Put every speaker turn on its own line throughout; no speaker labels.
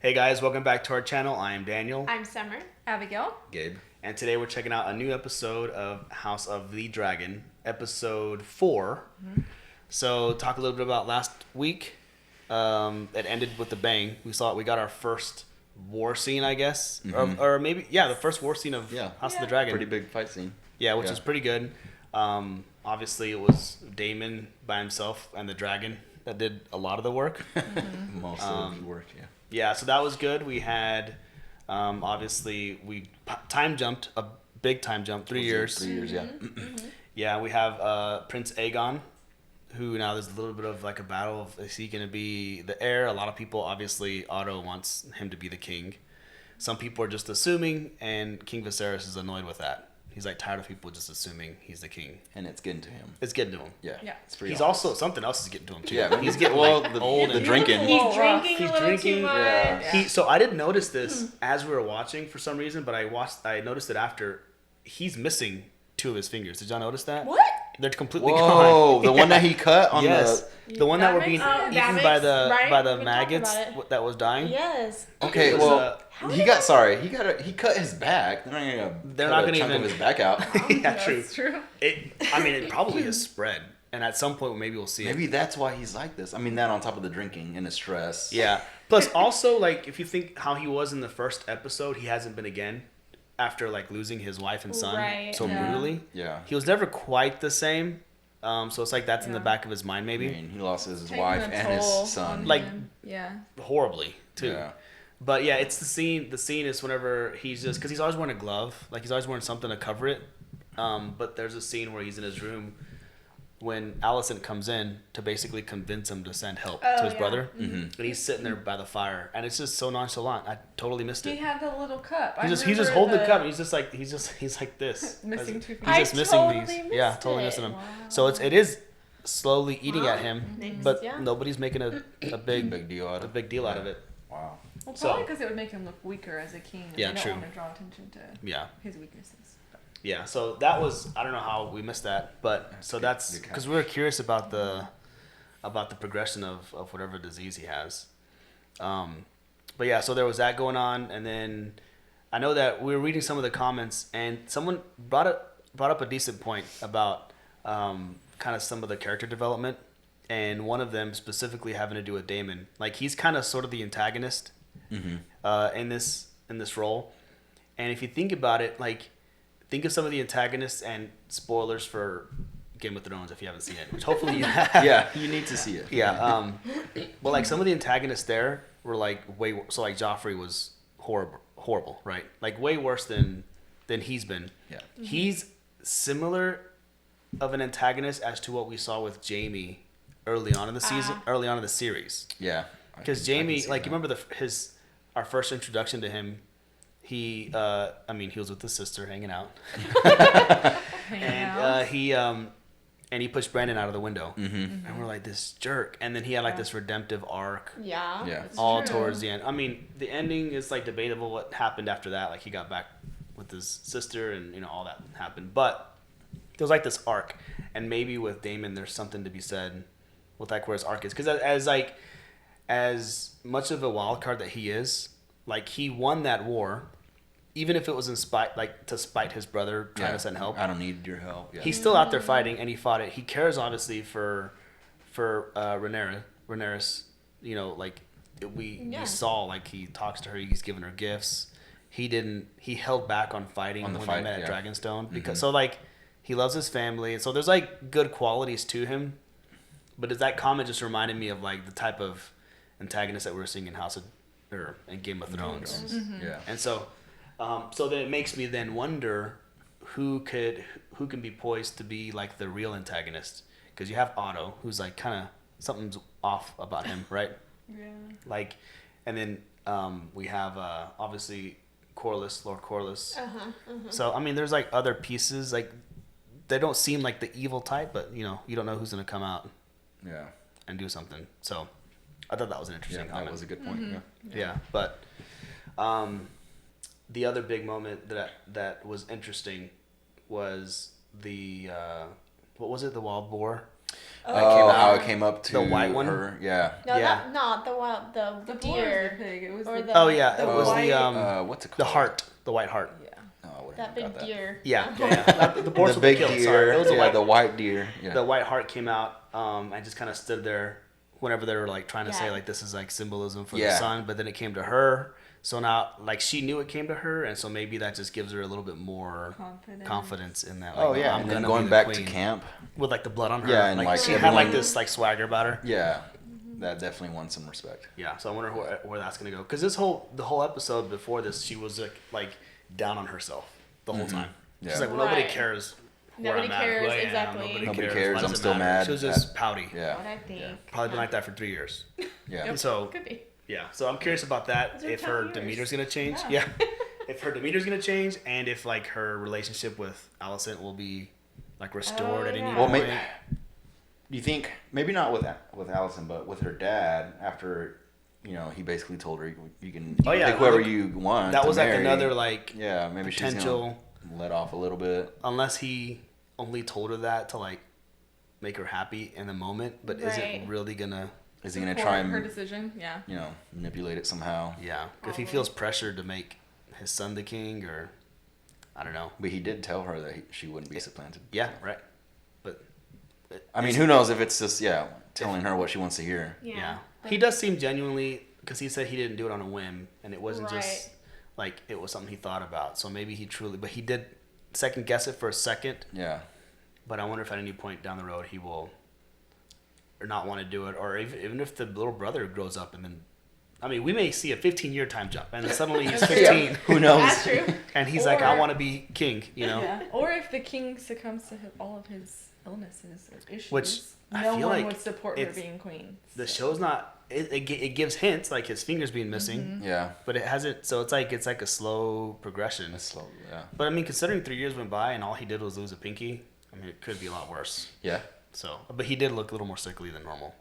Hey guys, welcome back to our channel. I am Daniel.
I'm Summer.
Abigail.
Gabe.
And today we're checking out a new episode of House of the Dragon, episode 4. Mm-hmm. So talk a little bit about last week. It ended with a bang. We got our first war scene, I guess. Mm-hmm. Or maybe, the first war scene of House of the Dragon.
Pretty big fight scene.
Yeah, which is pretty good. Obviously, it was Daemon by himself and the dragon that did a lot of the work.
Mm-hmm. Most of the work, yeah.
Yeah, so that was good. We had, obviously, we time jumped, a big time jump, 3 years.
3 years, yeah.
Mm-hmm. Yeah, we have Prince Aegon, who now there's a little bit of like a battle of, is he going to be the heir? A lot of people, obviously, Otto wants him to be the king. Some people are just assuming, and King Viserys is annoyed with that. He's like tired of people just assuming he's the king.
And it's getting to him.
It's getting to him.
Yeah.
It's pretty He's also, something else is getting to him too.
Yeah,
he's getting
old. The drinking.
He's drinking a little too much.
Yeah.
So I didn't notice this as we were watching for some reason, but I noticed it after. He's missing 2 of his fingers. Did y'all notice that?
What?
They're completely
gone.
Whoa,
the one that he cut on
the one that were being eaten by the maggots that was dying.
Yes.
Okay, he cut his back. They're not gonna even
his
back out.
Yeah, true.
That's true.
It probably has spread, and at some point maybe we'll see.
Maybe that's why he's like this. I mean, that on top of the drinking and the stress.
Yeah. Plus, also, like, if you think how he was in the first episode, he hasn't been again. After like losing his wife and son so brutally, he was never quite the same. So it's like that's in the back of his mind, maybe.
I mean, he lost his wife and his son,
like horribly too.
Yeah.
But yeah, it's the scene. The scene is whenever he's just because he's always wearing a glove, like he's always wearing something to cover it. But there's a scene where he's in his room when Alicent comes in to basically convince him to send help to his brother, and he's sitting there by the fire, and it's just so nonchalant. I totally missed it.
He had the little cup.
He's just holding the cup. And he's like this.
Missing 2 fingers.
He's just missing these. Yeah, totally missing them. Wow. So it is slowly eating at him, but nobody's making a big deal out of it.
Wow.
Well, probably because it would make him look weaker as a king. And they don't want to draw attention to his weaknesses.
Yeah, so that was, I don't know how we missed that, but so that's because we were curious about the progression of whatever disease he has. But yeah, so there was that going on, and then I know that we were reading some of the comments, and someone brought up a decent point about kind of some of the character development, and one of them specifically having to do with Daemon. Like he's kind of sort of the antagonist in this role, and if you think about it, like. Think of some of the antagonists and spoilers for Game of Thrones if you haven't seen it, which hopefully you have.
Yeah, you need to see it.
Yeah. But like some of the antagonists there were like so like Joffrey was horrible, right? Like way worse than he's been.
Yeah.
Mm-hmm. He's similar of an antagonist as to what we saw with Jaime early on in the season, early on in the series.
Yeah.
Because Jaime, like you remember our first introduction to him. He was with his sister hanging out, and he pushed Brandon out of the window, and we're like this jerk. And then he had like this redemptive arc, all towards the end. I mean, the ending is like debatable. What happened after that? Like he got back with his sister, and all that happened. But there was like this arc, and maybe with Daemon, there's something to be said with like where his arc is, because as much of a wild card that he is, like he won that war. Even if it was to spite his brother trying to send help.
I don't need your help. Yeah.
He's still out there fighting, and he fought it. He cares obviously for Rhaenyra. We saw like he talks to her. He's giving her gifts. He held back on fighting when they met at Dragonstone because so like he loves his family. So there's like good qualities to him. But that comment just reminded me of like the type of antagonist that we were seeing in in Game of Thrones.
Mm-hmm. Yeah.
And so. So then it makes me then wonder who can be poised to be like the real antagonist, because you have Otto, who's like kind of something's off about him, right?
Yeah.
Like, and then we have obviously Lord Corlys. So I mean, there's like other pieces, like they don't seem like the evil type, but you don't know who's gonna come out, and do something. So I thought that was an interesting comment.
That was a good point.
Mm-hmm.
Yeah, but. The other big moment that was interesting was the what was it? The wild boar.
how it came up to
the white one.
Her. Yeah.
No,
Yeah.
not the wild, the deer.
The pig. It was
Or
the,
Oh yeah, it was
white,
the
what's it called?
the heart, the white heart.
yeah.
Oh,
That big deer.
Yeah. Not the horse
The
with
big
kilt,
deer.
sorry. It was
The white deer. Yeah.
the white heart came out and just kind of stood there whenever they were like trying to say like this is like symbolism for the sun, but then it came to her. So now like she knew it came to her, and so maybe that just gives her a little bit more confidence in that. Like,
oh yeah,
I'm
and
gonna
then going
be
back
queen.
to camp
With like the blood on her.
Yeah, and like
she had like this like swagger about her.
Yeah, that definitely won some respect.
Yeah, so I wonder where that's gonna go. Because the whole episode before this, she was like down on herself the whole time.
Yeah.
She's like, well, nobody cares.
Nobody cares, exactly.
Nobody cares. I'm still mad.
She was just pouty.
Yeah.
What I think.
Yeah.
Probably been like that for 3 years.
Yeah.
And so
Could be.
yeah, so I'm curious about that. If her demeanor's gonna change. Yeah. If her demeanor's gonna change, and if like her relationship with Alicent will be like restored at any point.
Well, maybe. Do you think maybe not with Alicent, but with her dad after? He basically told her you can pick whoever you want.
That was
marry.
like another like
maybe
potential
she's gonna let off a little bit.
Unless he only told her that to like make her happy in the moment, but is it really gonna?
Is he gonna try and
her decision? Yeah.
Manipulate it somehow?
Yeah, if he feels pressured to make his son the king, or I don't know.
But he did tell her that she wouldn't be supplanted.
Yeah, right. But
I mean, who knows if it's just telling her what she wants to hear.
Yeah. He does seem genuinely, because he said he didn't do it on a whim, and it wasn't just like it was something he thought about. So maybe he truly, but he did second guess it for a second.
Yeah.
But I wonder if at any point down the road he will, or not want to do it, or even if the little brother grows up and then, I mean, we may see a 15-year time jump, and then suddenly he's 15.
Who knows?
That's true.
And he's like, I want to be king,
Yeah. Or if the king succumbs to all of his illnesses or issues,
which
no one would support her being queen.
The show's not. It gives hints like his fingers being missing.
Mm-hmm.
Yeah.
But it hasn't. So it's like a slow progression.
It's slow. Yeah.
But I mean, considering 3 years went by and all he did was lose a pinky, I mean, it could be a lot worse.
Yeah.
So, but he did look a little more sickly than normal.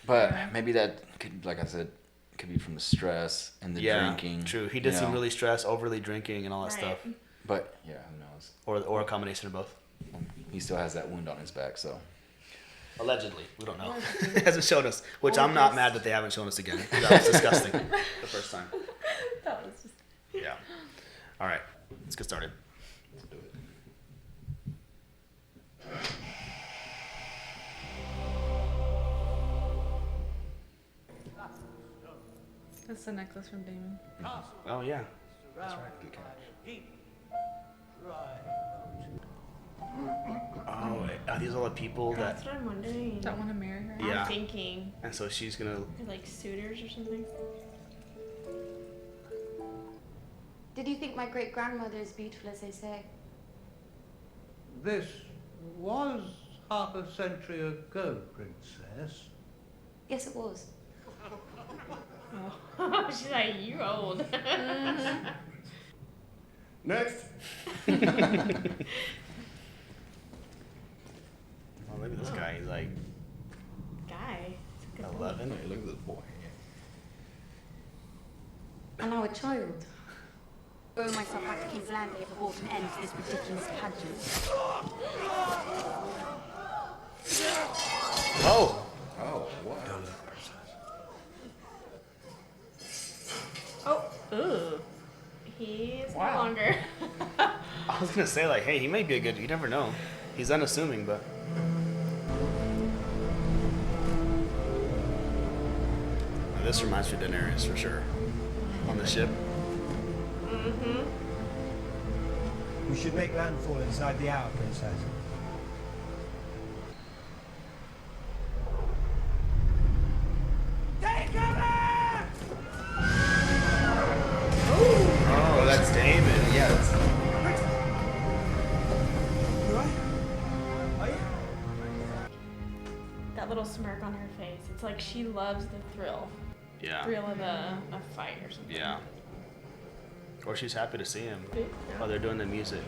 But maybe that could, like I said, could be from the stress and the drinking.
True. He did seem really stressed, overly drinking, and all that stuff.
But yeah, who knows?
Or a combination of both.
He still has that wound on his back, so.
Allegedly, we don't know. It hasn't shown us, which I'm not mad that they haven't shown us again. That was disgusting the first time.
That was just.
Yeah. All right, let's get started.
Let's do it.
That's the necklace from Damon.
Oh yeah.
That's right. Good catch.
Oh, are these all the people
That's what I'm wondering.
That want to marry her?
Yeah.
I'm thinking.
And so she's gonna.
They're like suitors or something.
Did you think my great-grandmother is beautiful as they say?
This was half a century ago, Princess.
Yes, it was.
Oh. She's like, you're old.
Next.
Oh, look at this guy. He's like
Guy.
11.
Hey, look at this boy.
And now a child. Throw myself back to King's Landing if I brought an end to this ridiculous pageant.
Oh.
Oh, what?
Oh. Ooh. He's no longer.
I was gonna say like, hey, he may be a good. You never know. He's unassuming, but. Now, this reminds me of Daenerys for sure. On the ship.
Mm-hmm.
We should make landfall inside the hour, Princess.
Take cover!
Oh, that's David.
Yeah. That's...
That little smirk on her face. It's like she loves the thrill.
Yeah.
Thrill of a fight or something.
Yeah. Or she's happy to see him.
Yeah.
Oh, they're doing the music.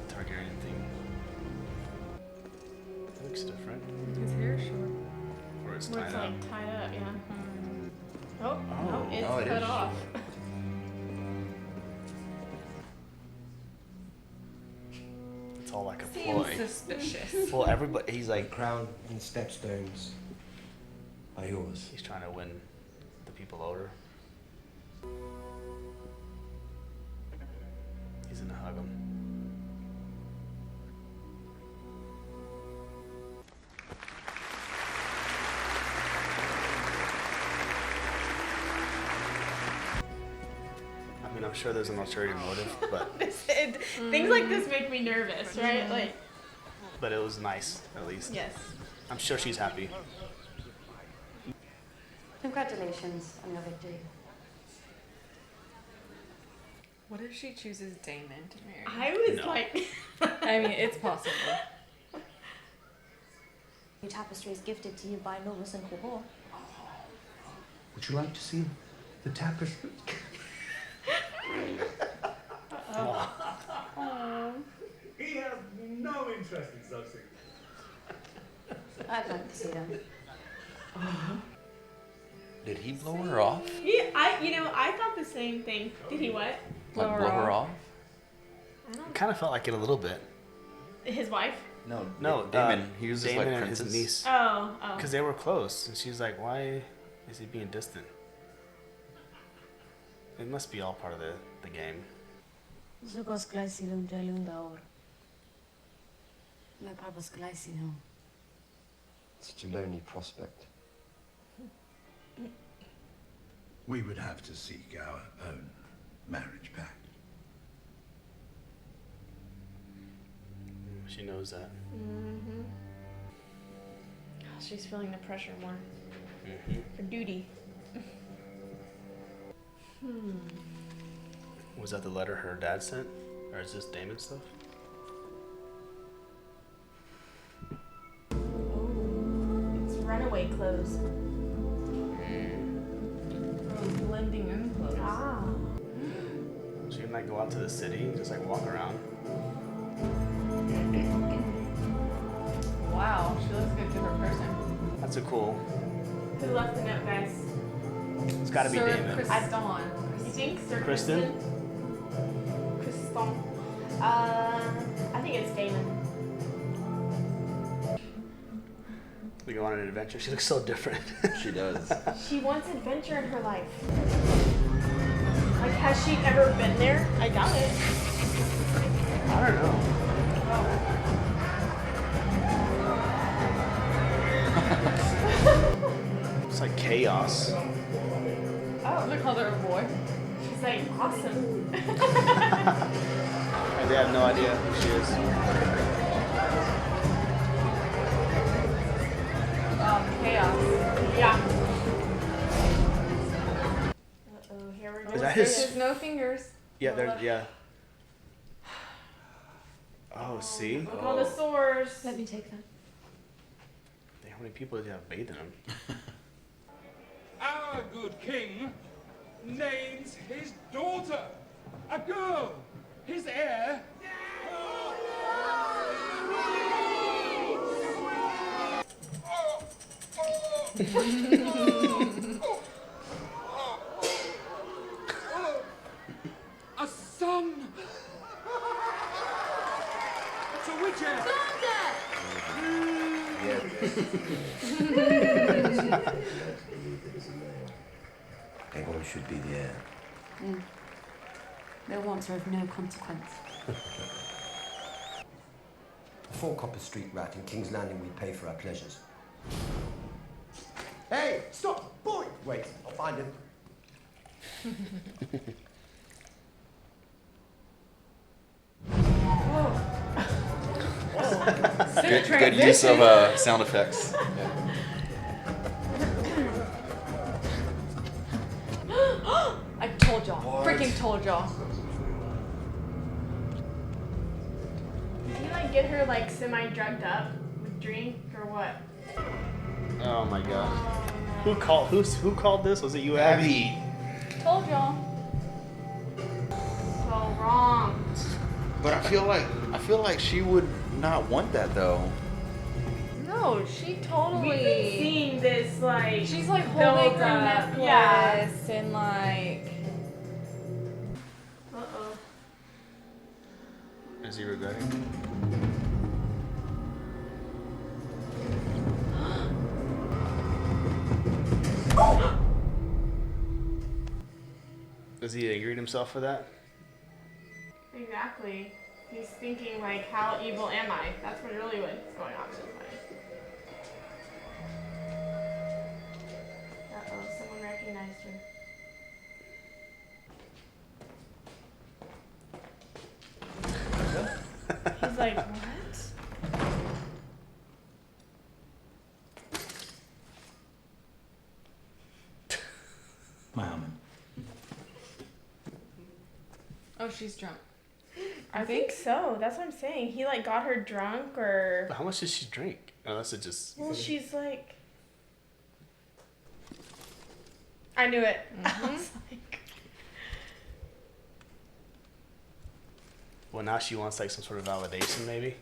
Targaryen thing. It looks different.
His hair is short.
Or it's
Where
tied
it's
up.
like tied up, yeah. Oh,
Oh,
no, it's
no, it
cut
is.
off.
it's all like a
Seems
ploy.
suspicious.
Well, everybody, he's
The
like,
crown and stepstones are yours.
he's trying to win the people over. He's gonna hug him. I mean, I'm sure there's an ulterior motive, but
Things like this make me nervous, right? Like,
but it was nice, at least.
yes.
I'm sure she's happy.
Congratulations on your victory.
What if she chooses Damon to marry?
I was
No.
like,
I mean, it's possible.
Your tapestry is gifted to you by Loris and Cohor.
Would you like to see the tapestry? He has no interest in such things.
I'd like to see them.
Did he blow her off?
I thought the same thing. Did he what?
Like blow her off?
It kind of felt like it a little bit.
His wife?
No,
Damon. He was just
Damon
like
and
princess.
his niece.
Oh.
Because they were close, and she's like, why is he being distant? It must be all part of the game.
Such a lonely prospect.
We would have to seek our own marriage pact.
She knows that.
Mm-hmm. She's feeling the pressure more.
Mm-hmm.
For duty.
Was that the letter her dad sent? Or is this Damon's stuff?
It's runaway clothes.
Blending in clothes.
Ah.
She can like go out to the city and just like walk around.
Wow, she looks like a different person.
That's a cool.
Who left the note, guys?
It's got to be
Sir
Damon.
Kriston.
You think Sir
Kristen?
Kriston. I think it's Damon.
We go on an adventure. She looks so different.
She does.
She wants adventure in her life. Like, has she ever been there? I doubt it.
I don't know. It's like chaos.
Oh,
They call her a boy.
she's like, awesome.
And they have no idea who she is.
Chaos.
Yeah. Uh-oh, here we go.
Is that
There's
his?
no fingers.
Yeah, there's, yeah. Oh, see?
Look at all the sores.
Let me take them.
How many people did you have bathed in them?
Our good king names his daughter, a girl, his heir. A son. It's a witch heir.
Everyone should be the heir.
Their wants are of no consequence.
4 Copper Street rat in King's Landing we pay for our pleasures. Hey, stop! Boy! Wait, I'll find him.
Good use of sound effects.
I told y'all. Freaking told y'all.
Did he like get her like semi-drugged up with drink or what?
Oh my god. Who called this? Was it you, Abby?
Told y'all.
So wrong.
But I feel like she would not want that though.
No, she totally.
We've been seeing this like.
She's like holding
build
her
up.
necklace
Yeah.
and like.
Uh-oh.
Is he regretting? Is he angry at himself for that?
Exactly. He's thinking like, how evil am I? That's what really what's going on in his mind. Uh-oh, someone recognized her. He's like, what?
My almond.
Oh, she's drunk.
I think so. That's what I'm saying. He like got her drunk or.
But how much did she drink? Unless it just.
Well, she's like. I knew it.
Mm-hmm.
I was like.
Well, now she wants like some sort of validation, maybe.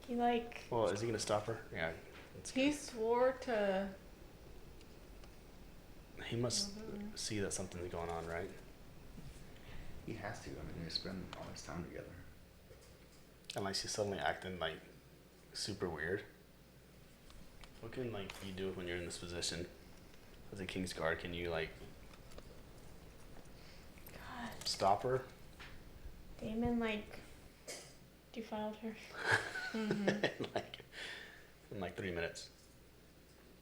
He like.
Well, is he gonna stop her? Yeah.
He swore to.
He must see that something's going on, right?
He has to. I mean, they spend all this time together.
And like she's suddenly acting like super weird. What can like you do when you're in this position as a King's Guard? Can you like stop her?
Damon like defiled her.
Mm-hmm.
in like 3 minutes.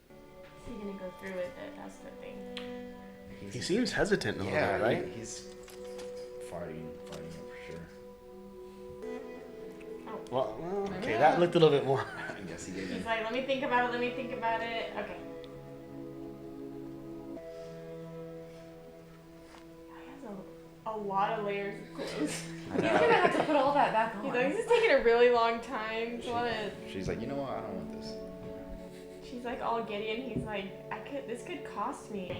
Is he gonna go through with it? That's the thing.
He seems hesitant a little bit, right?
He's fighting it for sure.
Oh.
Well, okay, that looked a little bit more.
I guess he gave
He's
in.
like, let me think about it. Let me think about it. Okay. He has a lot of layers of clothes.
He's gonna have to put all that back on.
He's like, this is taking a really long time. It's a lot of.
She's like, you know what? I don't want this.
She's like all giddy, and he's like, this could cost me.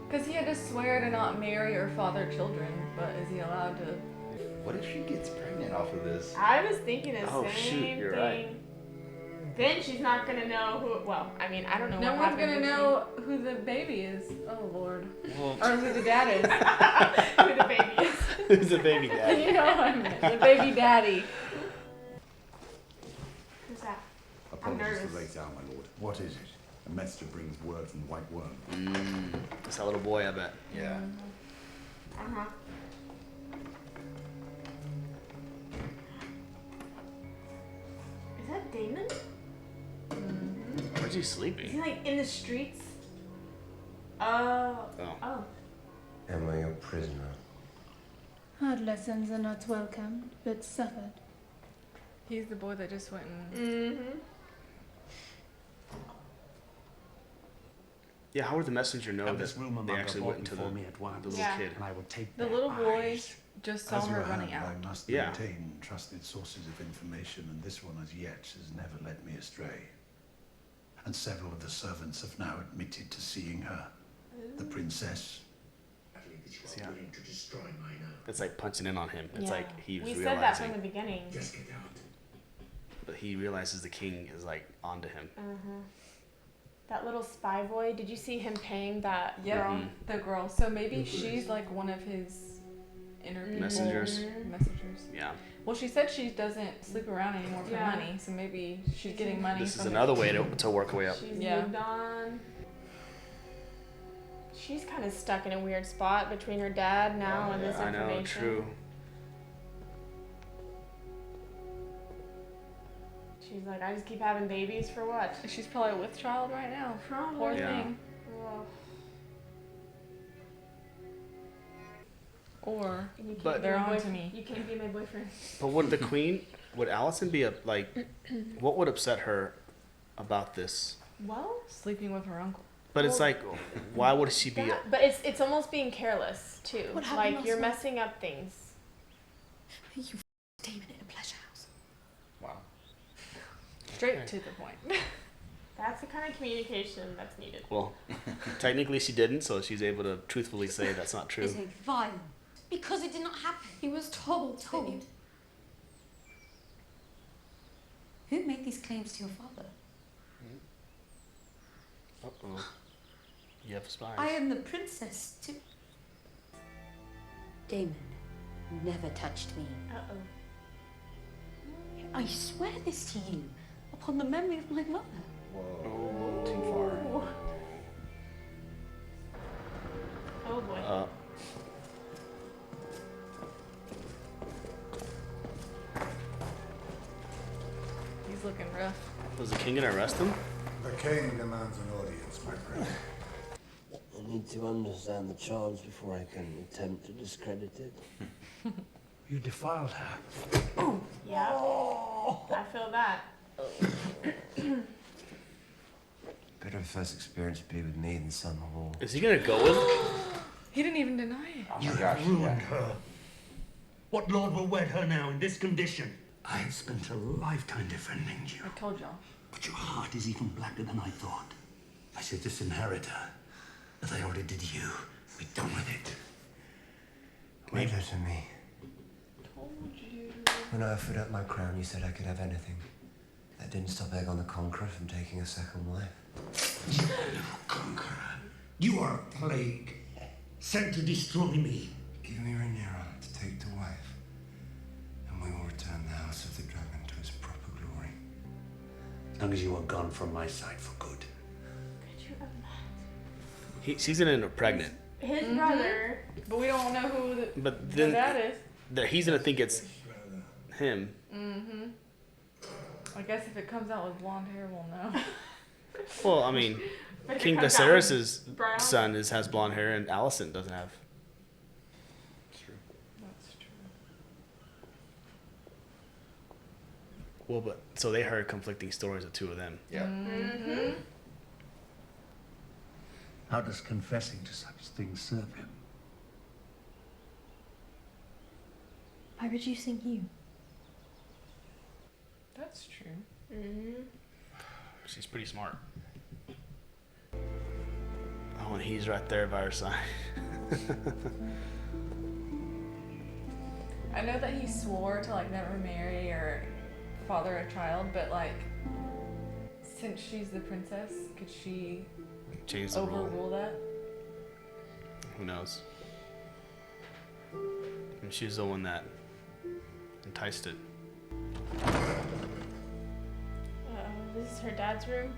Because he had to swear to not marry or father children, but is he allowed to?
What if she gets pregnant off of this?
I was thinking the
Oh,
same
shoot, you're
thing.
right.
Then she's not gonna know who. Well, I mean, I don't know.
No
what
one's
happened
gonna
when
know who the baby is. Oh Lord.
Well,
Or who the dad is.
who the baby is.
who's the baby dad?
You know what I meant. The baby daddy.
Who's that?
Apologies
nervous.
for late hour, my lord. What is it? A messenger brings word from White Worm.
It's that little boy, I bet.
Yeah.
Uh huh. Is that Damon?
Where's he
Is
sleeping?
he like in the streets? Oh. Oh.
Am I your prisoner?
Hard lessons are not welcome, but suffered.
He's the boy that just went and.
Mm-hmm.
Yeah, how would the messenger know
Have
that
this rumor
they actually went into
before
the
me at once,
little
Yeah.
kid?
and I will take
The
their
little boy
eyes.
just saw
As you
her
have,
running out.
I must
Yeah.
maintain trusted sources of information, and this one as yet has never led me astray. And several of the servants have now admitted to seeing her. The princess.
Yeah. It's like punching in on him. It's like he's
We
realizing.
said that from the beginning.
Just get out.
But he realizes the king is like onto him.
That little spy boy. Did you see him paying that
Yeah,
girl?
the girl. So maybe she's like one of his inner people.
Messengers.
Messengers.
Yeah.
Well, she said she doesn't sleep around anymore for
Yeah.
money, so maybe she's getting money.
This is
from
another way to work her way up.
She's
Yeah.
moved on. She's kind of stuck in a weird spot between her dad now and this
I
information.
know, true.
She's like, I just keep having babies for what?
She's probably with child right now.
Probably.
Poor
Yeah.
thing.
Ugh.
Or
And you can't
But-
be
They're
my
on to
boyfriend.
me.
You can't be my boyfriend.
But would the queen, would Allison be what would upset her about this?
Well,
sleeping with her uncle.
But it's like, why would she be?
but it's almost being careless too.
What happened
Like
last
you're
night?
messing up things.
You Damon in a pleasure house.
Wow.
Straight to the point.
That's the kind of communication that's needed.
Well, technically she didn't, so she's able to truthfully say that's not true.
Is it violent? Because it did not happen. He was told. Who made these claims to your father?
Uh-oh. You have spies.
I am the princess too. Damon never touched me.
Uh-oh.
I swear this to you, upon the memory of my mother.
Whoa. Too far.
Oh
Was the king gonna arrest him?
The king demands an audience, my friend.
I need to understand the charge before I can attempt to discredit it.
You defiled her.
Yeah. I feel that.
Better first experience be with me than son of all.
Is he gonna go with him?
He didn't even deny it.
Oh
You
my
have
gosh,
ruined her. What lord will wed her now in this condition? I have spent a lifetime defending you.
I told y'all.
But your heart is even blacker than I thought. I should disinherit her. As I already did you. Be done with it.
Leave her to me.
Told you.
When I offered up my crown, you said I could have anything. That didn't stop Aegon the Conqueror from taking a second wife.
You are no conqueror. You are a plague. Sent to destroy me.
Give me Rhaenyra to take to wife, and we will return the House of the Dragon to its proper glory.
As long as you are gone from my side for good.
Could you imagine?
She's gonna end up pregnant.
His brother.
But we don't know who
But
the
then
dad is.
he's gonna think it's him.
Mm-hmm. I guess if it comes out with blonde hair, we'll know.
Well, I mean,
If it
King
comes out with
Viserys'
brown.
son has blonde hair, and Alicent doesn't have.
That's true.
Well, but so they heard conflicting stories of two of them.
Yeah.
Mm-hmm.
How does confessing to such things serve him?
By reducing you.
That's true.
Mm-hmm.
She's pretty smart. Oh, and he's right there by her side.
I know that he swore to like never marry or father a child, but like since she's the princess, could she
Change the
overrule
rule.
that?
Who knows? And she's the one that enticed it.
This is her dad's room.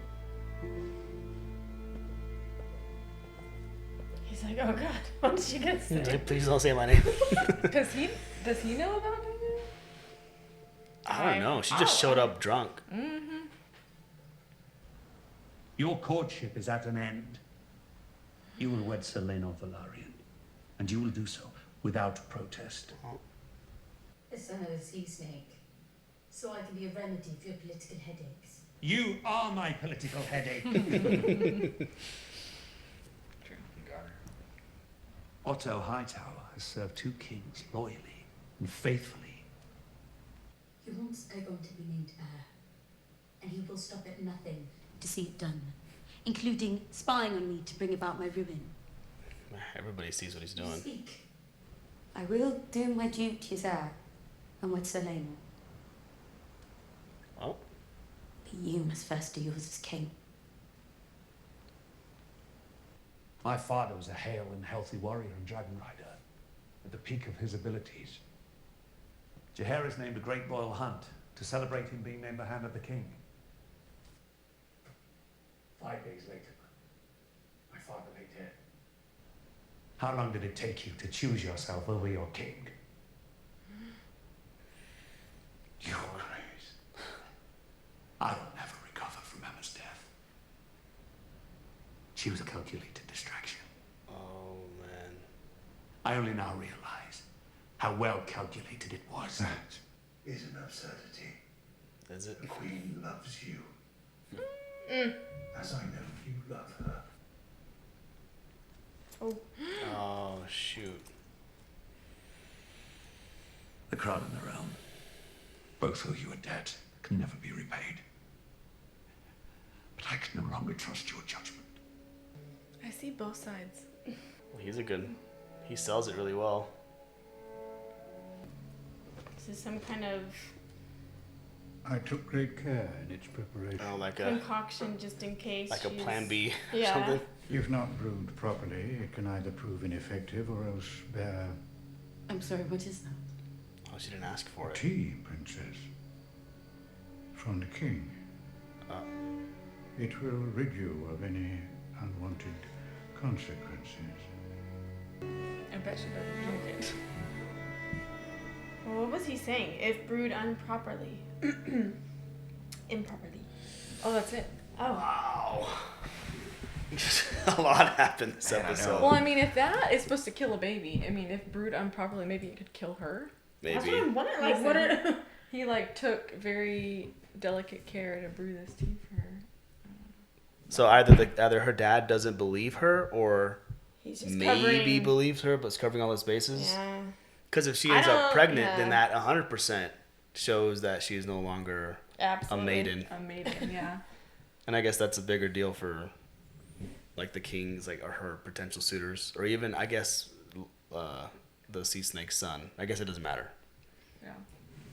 He's like, oh god, what did she get
He's
say?
like, please don't say my name.
Does he know about it?
I don't know. She just showed up drunk.
Mm-hmm.
Your courtship is at an end. You will wed Selena Valarian, and you will do so without protest.
The son of a sea snake, so I can be a remedy for your political headaches.
You are my political headache.
True.
Otto Hightower has served two kings loyally and faithfully.
He wants Aegon to be named heir, and he will stop at nothing to see it done, including spying on me to bring about my ruin.
Everybody sees what he's
You
doing.
speak. I will do my duty as heir, and with Selena.
Oh,
But you must first do yours as king.
My father was a hale and healthy warrior and dragon rider, at the peak of his abilities. Jaehaerys named a great royal hunt to celebrate him being named the Hand of the King. 5 days later, my father lay dead. How long did it take you to choose yourself over your king? You're crazy. I will never recover from Emma's death. She was a calculated distraction.
oh man.
I only now realize how well calculated it was.
That is an absurdity.
Is it?
The Queen loves you. As I know you love her.
Oh shoot.
The crown and the realm, both owe you a debt that can never be repaid. But I can no longer trust your judgment.
I see both sides.
He sells it really well.
This is some kind of
I took great care in its preparation.
Oh, like a
concoction just in case.
like a
she's-
plan B or
Yeah.
something.
If not brewed properly, it can either prove ineffective or else bear
I'm sorry, what is that?
Oh, she didn't ask for it.
tea, princess. From the king. It will rid you of any unwanted consequences.
I bet she doesn't drink it.
Well, what was he saying? If brewed improperly. Improperly.
Oh, that's it.
Oh.
Wow. A lot happened this episode.
Well, I mean, if that is supposed to kill a baby, I mean, if brewed improperly, maybe it could kill her.
Maybe.
That's what I'm wondering. Like, what are...
He, like, took very delicate care to brew this tea for her.
So either her dad doesn't believe her, or
He's just
maybe
covering...
believes her, but's covering all his bases.
Yeah.
Because if she ends up pregnant,
yeah.
then that 100% shows that she's no longer
Absolutely.
a maiden.
A maiden, yeah.
And I guess that's a bigger deal for, like, the kings, like, or her potential suitors, or even, I guess, the sea snake's son. I guess it doesn't matter.
Yeah.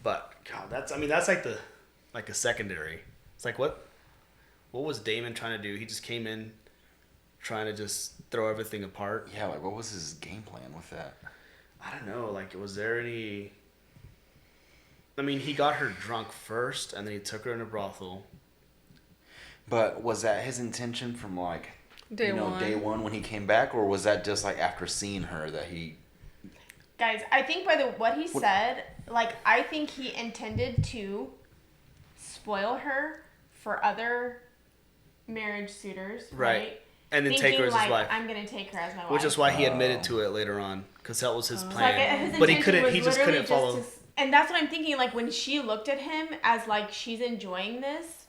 But God, that's like a secondary. It's like what was Damon trying to do? He just came in trying to just throw everything apart.
Yeah, like what was his game plan with that?
I don't know. Like, was there any? I mean, he got her drunk first, and then he took her in a brothel.
But was that his intention from like
day one
when he came back, or was that just like after seeing her that he?
Guys, I think by what he said, like, I think he intended to spoil her for other marriage suitors, right?
And then
Thinking,
take her as his wife.
I'm gonna take her as my wife.
Which is why he admitted to it later on, because that was his plan.
Like, his
but he
intention
couldn't.
was
He just
literally
couldn't follow.
and that's what I'm thinking. Like, when she looked at him as like she's enjoying this,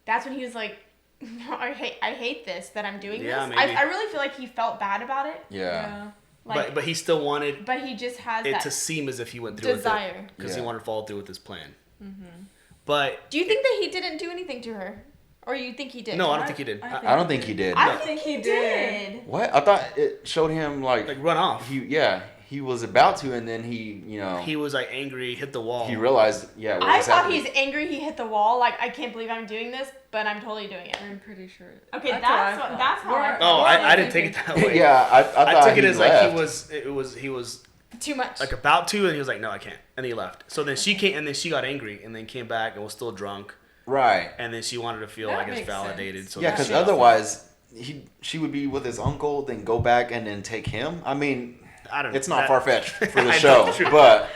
that's when he was like, no, I hate this that I'm doing
Yeah,
this.
maybe.
I really feel like he felt bad about it.
Yeah.
Like,
but he still wanted.
But he just has
it
that
to seem as if he went through
desire.
with it because he wanted to follow through with his plan.
Mm-hmm.
But
do you think that he didn't do anything to her, or you think he did?
No, I don't think he did.
I don't think he did.
I think he did.
What? I thought it showed him like
run off.
He was about to, and then he
was like angry, hit the wall.
He realized, what
I
was
thought
happening.
he's angry. He hit the wall. Like, I can't believe I'm doing this, but I'm totally doing it.
I'm pretty sure.
Okay, that's how I.
Oh, I didn't take it that way.
Yeah, I thought
took it
he
as
left.
like he was
too much.
Like about to, and he was like, no, I can't, and he left. So then she came, and then she got angry, and then came back and was still drunk.
Right.
And then she wanted to feel,
That
I guess,
makes
validated.
sense.
So
Yeah,
then
because
she-
otherwise she would be with his uncle, then go back and then take him. I mean,
I don't know.
It's not
That-
far fetched for the
I know,
show,
true.
but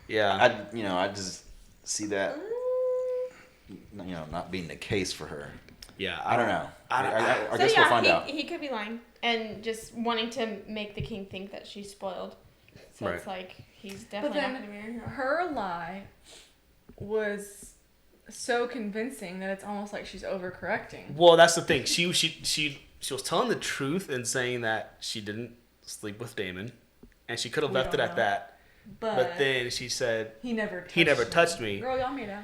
yeah,
I just see that not being the case for her.
Yeah,
I don't know. I
So
guess
yeah,
we'll find out.
he could be lying and just wanting to make the king think that she's spoiled. So
Right.
it's like he's
But
definitely not
then
gonna marry her.
her lie was so convincing that it's almost like she's overcorrecting.
Well, that's the thing. She was telling the truth in saying that she didn't sleep with Damon, and she could have
We
left it
don't
at
know.
that.
But
then she said
he never
touched me.
Girl, y'all made out.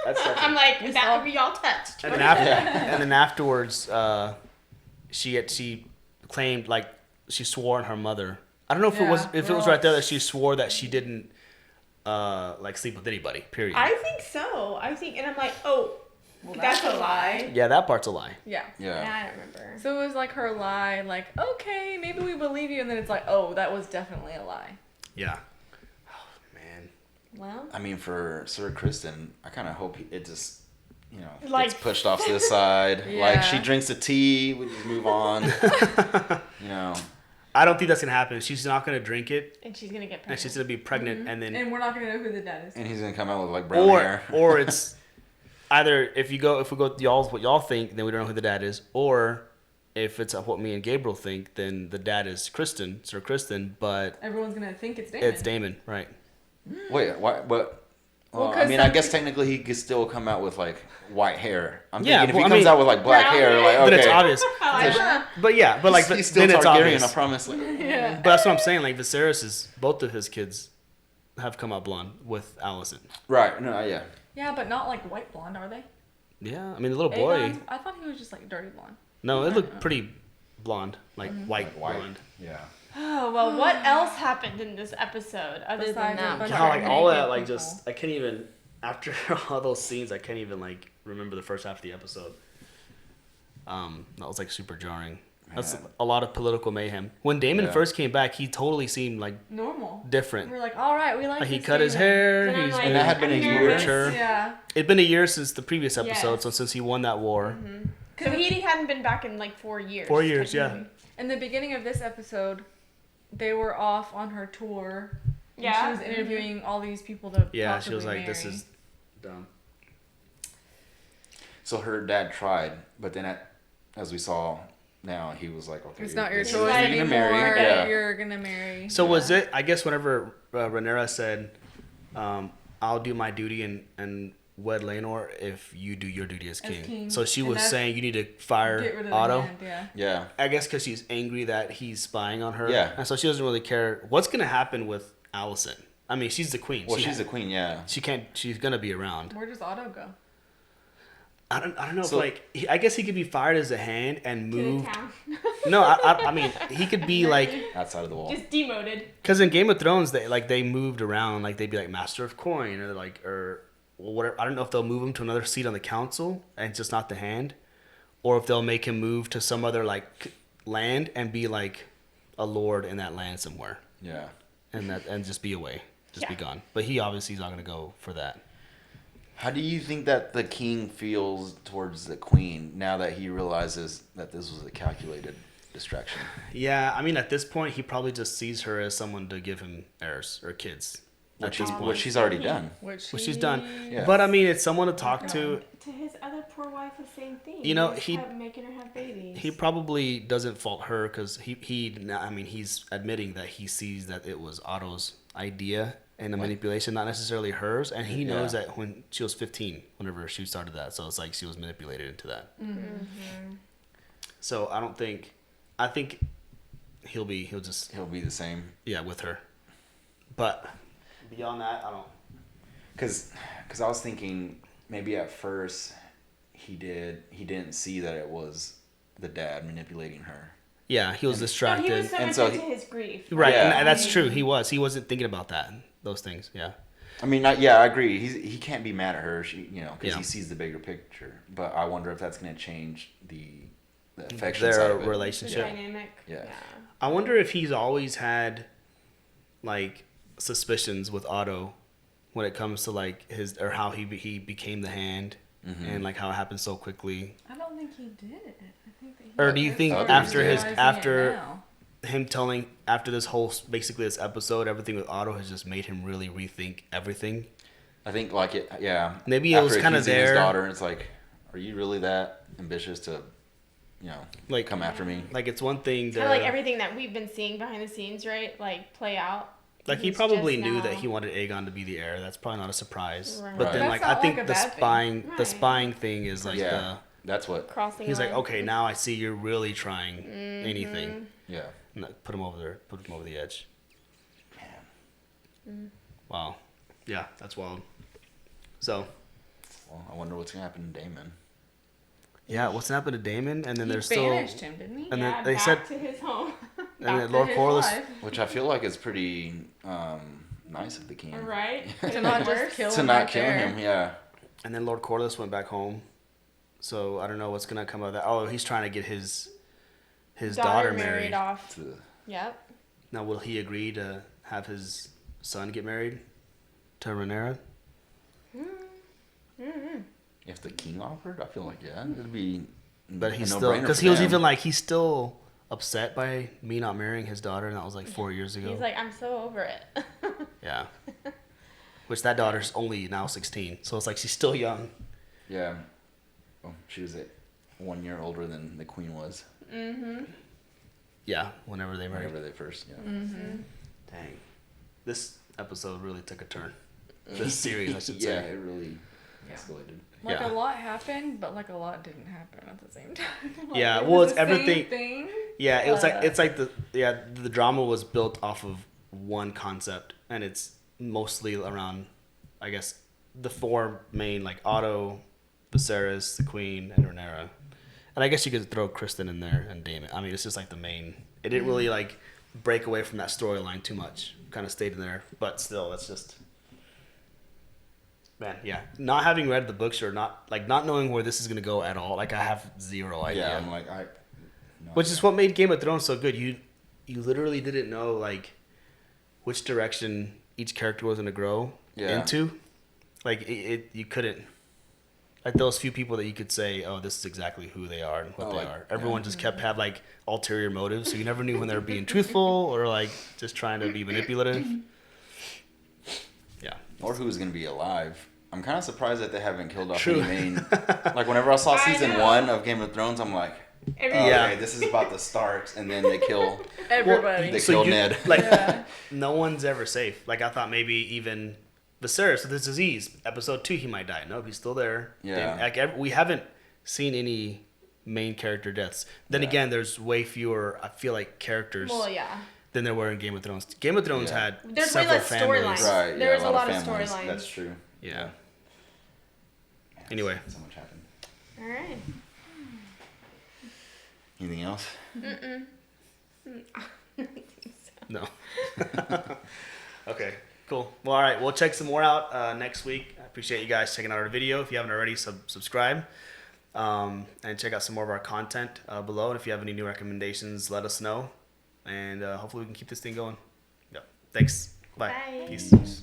I'm like, that we all touched.
And then, and then afterwards, she claimed, like, she swore on her mother. I don't know if it was right there that she swore that she didn't like sleep with anybody. Period.
I think so. And I'm like, oh,
Well,
that's a lie.
Yeah, that part's a lie.
Yeah.
Yeah, I don't remember.
So it was like her lie, like, okay, maybe we believe you, and then it's like, oh, that was definitely a lie.
Yeah. Oh man.
Well,
I mean, for Sir Kristen, I kind of hope it just,
Like-
gets pushed off to the side.
Yeah.
Like, she drinks the tea, we just move on.
I don't think that's gonna happen. She's not gonna drink it,
and she's gonna get
and
pregnant.
she's gonna be pregnant, and then
And we're not gonna know who the dad is.
And he's gonna come out with like brown hair.
or it's either if we go with what y'all think, then we don't know who the dad is, or if it's what me and Gabriel think, then the dad is Sir Kristen, but
Everyone's gonna think it's Damon.
it's Damon, right?
Wait, why? What?
Well,
Well,
'cause
I mean, I
some
guess technically he could still come out with like white hair. I'm
Yeah,
thinking if
well,
he
I
comes
mean-
out with like black
Brown
hair,
hair.
like okay,
Then it's obvious.
I like that.
But yeah, but like
he's still
then it's
Targaryen,
obvious.
I promise. Like,
Yeah.
But that's what I'm saying. Like Viserys both of his kids have come out blonde with Alicent.
right? No, yeah.
Yeah, but not like white blonde, are they?
Yeah, I mean the little boy.
Aegon's- I thought he was just like dirty blonde.
No, it looked pretty blonde, like white blonde.
Yeah.
Oh, well, what else happened in this episode other than
Besides a
that?
bunch
Yeah, like all
naked
that, like
people.
just I can't even after all those scenes, I can't even like remember the first half of the episode. That was like super jarring. That's
Man.
a lot of political mayhem. When Damon
Yeah.
first came back, he totally seemed like
Normal.
different.
We're like, all right, we like.
Like, he
this
cut his
Damon.
hair.
And I'm
He's
like,
And that had been a
I'm
year.
nervous.
mature.
Yeah.
It'd been a year since the previous episode,
Yes.
so since he won that war.
So he hadn't been back in like 4 years.
4 years, yeah.
technically.
In the beginning of this episode, they were off on her tour. And
Yeah.
She was interviewing all these people to
Yeah, she was
possibly
like, "This
marry.
is dumb."
So her dad tried, but then as we saw now, he was like, okay,
It's not your
this
choice
is who you're
anymore.
gonna marry. Yeah.
You're gonna marry.
So was it? I guess whenever Rhaenyra said, "I'll do my duty and wed Laenor if you do your duty as king." So she was saying you need to fire
Get rid of
Otto.
the hand, yeah.
Yeah.
I guess because she's angry that he's spying on her.
Yeah.
And so she doesn't really care what's gonna happen with Alicent. I mean, she's the queen.
Well, she's the queen. Yeah.
She can't. She's gonna be around.
Where does Otto go?
I don't know.
So-
if I guess he could be fired as a hand and
To the
moved.
town.
No, I mean he could be like
Outside of the wall.
Just demoted.
because in Game of Thrones they moved around, like they'd be like Master of Coin or whatever. I don't know if they'll move him to another seat on the council and just not the hand, or if they'll make him move to some other like land and be like a lord in that land somewhere.
Yeah.
And just be away, be gone. But he obviously is not gonna go for that.
How do you think that the king feels towards the queen now that he realizes that this was a calculated distraction?
Yeah, I mean, at this point, he probably just sees her as someone to give him heirs or kids.
Which she's already done.
Which she's done.
Yeah.
But I mean, it's someone to talk to.
To his other poor wife, the same thing.
You know,
He's making her have babies.
He probably doesn't fault her because he's admitting that he sees that it was Otto's idea and the manipulation, not necessarily hers. And he knows that when she was 15, whenever she started that. So it's like she was manipulated into that.
Mm-hmm.
So I think he'll be
the same.
Yeah, with her. But beyond that, I don't.
Because I was thinking maybe at first he didn't see that it was the dad manipulating her.
Yeah, he was distracted.
No, he was so much into his grief.
Right,
Yeah.
and that's true. He wasn't thinking about those things. Yeah.
I mean, I agree. He can't be mad at her. Because he sees the bigger picture. But I wonder if that's going to change the affection side
Their
of it.
relationship.
The dynamic.
Yeah.
I wonder if he's always had like suspicions with Otto when it comes to like how he became the hand and like how it happened so quickly.
I don't think he did. I think that he
Or do you think after this whole basically this episode, everything with Otto has just made him really rethink everything?
I think
Maybe it was kind of
accusing
there.
his daughter, it's like, are you really that ambitious to, like come after me?
Like it's one thing to
Kind of like everything that we've been seeing behind the scenes, right? Like play out.
Like he probably knew that he wanted Aegon to be the heir. That's probably not a surprise.
Right.
But then
That's
like
not
I think
like a
the
bad
spying
thing.
the spying thing is like
that's what
crossing.
He's
a
like,
line.
okay, now I see you're really trying anything.
Yeah.
And put him over the edge. Wow. Yeah, that's wild. So.
Well, I wonder what's gonna happen to Daemon.
Yeah, what's happened to Daemon? And then there's
banished him, didn't he?
And
Yeah,
then they
back
said
to his home.
and then Lord Corlys,
which I feel like is pretty nice of the king.
Right?
To not just kill him.
To not kill him, yeah.
And then Lord Corlys went back home. So I don't know what's gonna come of that. Oh, he's trying to get his daughter married
off. Yep.
Now, will he agree to have his son get married to Rhaenyra?
If the king offered, I feel like it'd be.
But he's
a
still
no-brainer
because
for
he was
them.
even like he's still upset by me not marrying his daughter, and that was like 4 years ago.
He's like, I'm so over it.
Yeah. Which that daughter's only now 16, so it's like she's still young.
Yeah. Well, she was 1 year older than the queen was.
Mm-hmm.
Yeah, whenever they married.
Whenever they first, yeah.
Mm-hmm.
Dang. This episode really took a turn. This series, I should
Yeah,
say.
it really escalated.
Like a lot happened, but like a lot didn't happen at the same time. Like,
Yeah,
it
well,
was
it's
the same
everything.
thing,
Yeah, it was like the drama was built off of one concept, and it's mostly around, I guess, the four main like Otto, Viserys, the Queen, and Rhaenyra. And I guess you could throw Kristen in there and Daemon. I mean, it's just like the main. It didn't really like break away from that storyline too much. Kind of stayed in there, but still, that's just. Man, yeah. Not having read the books or not knowing where this is gonna go at all. Like I have zero idea.
Yeah, I'm like
Which is what made Game of Thrones so good. You literally didn't know like which direction each character was gonna grow into. Like you couldn't. Like those few people that you could say, oh, this is exactly who they are and what they are. Everyone just have like ulterior motives, so you never knew when they were being truthful or like just trying to be manipulative. Yeah.
Or who was going to be alive. I'm kind of surprised that they haven't killed off
True.
any main. Like whenever I saw
I
season
know.
1 of Game of Thrones, I'm like,
Yeah.
okay, this is about the start, and then they kill.
Everybody.
They
So
kill
you-
Ned.
Like,
Yeah.
no one's ever safe. Like, I thought maybe even Viserys with this disease, episode 2, he might die. Nope, he's still there.
Yeah.
Like, we haven't seen any main character deaths. Then
Yeah.
again, there's way fewer, I feel like, characters
Well, yeah.
than there were in Game of Thrones. Game of Thrones
Yeah.
had
There's way
several
less
families.
storylines.
Right.
There
yeah,
was a lot of
families.
storylines.
That's true.
Yeah.
Man,
Anyway.
so much happened.
All right.
Anything else?
No. Okay, cool. Well, all right, we'll check some more out next week. I appreciate you guys checking out our video. If you haven't already, subscribe. And check out some more of our content below. And if you have any new recommendations, let us know. And hopefully we can keep this thing going. Yep. Thanks. Bye.
Bye.
Peace.